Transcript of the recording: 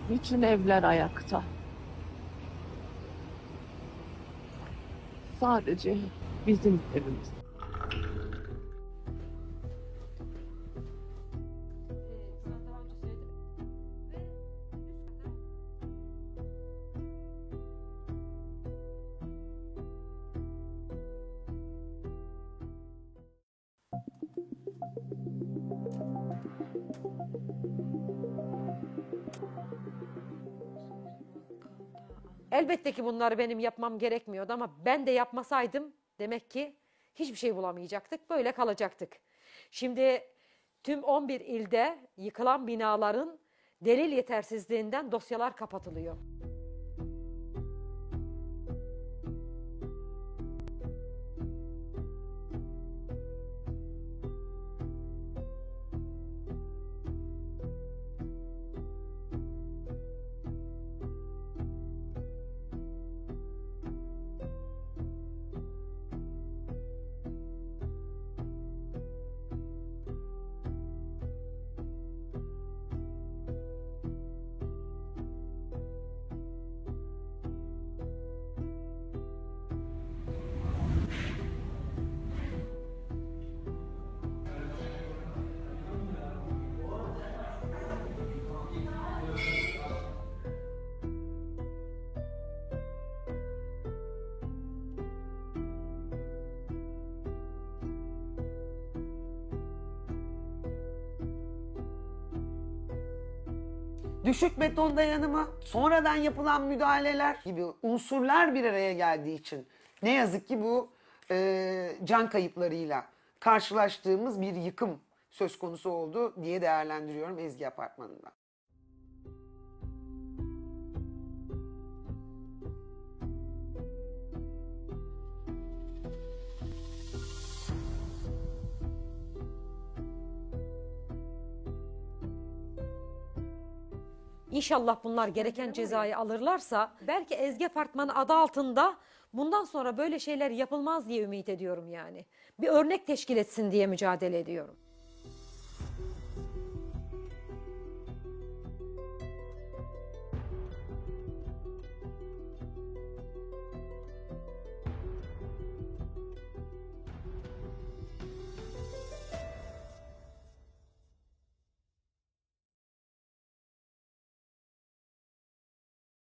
Bütün evler ayakta. Sadece bizim evimiz. Elbette ki bunları benim yapmam gerekmiyordu ama ben de yapmasaydım demek ki hiçbir şey bulamayacaktık. Böyle kalacaktık. Şimdi tüm 11 ilde yıkılan binaların delil yetersizliğinden dosyalar kapatılıyor. Düşük beton dayanımı, sonradan yapılan müdahaleler gibi unsurlar bir araya geldiği için ne yazık ki bu can kayıplarıyla karşılaştığımız bir yıkım söz konusu oldu diye değerlendiriyorum Ezgi Apartmanı'nda. İnşallah bunlar gereken cezayı alırlarsa belki Ezgi Apartmanı adı altında bundan sonra böyle şeyler yapılmaz diye ümit ediyorum yani. Bir örnek teşkil etsin diye mücadele ediyorum.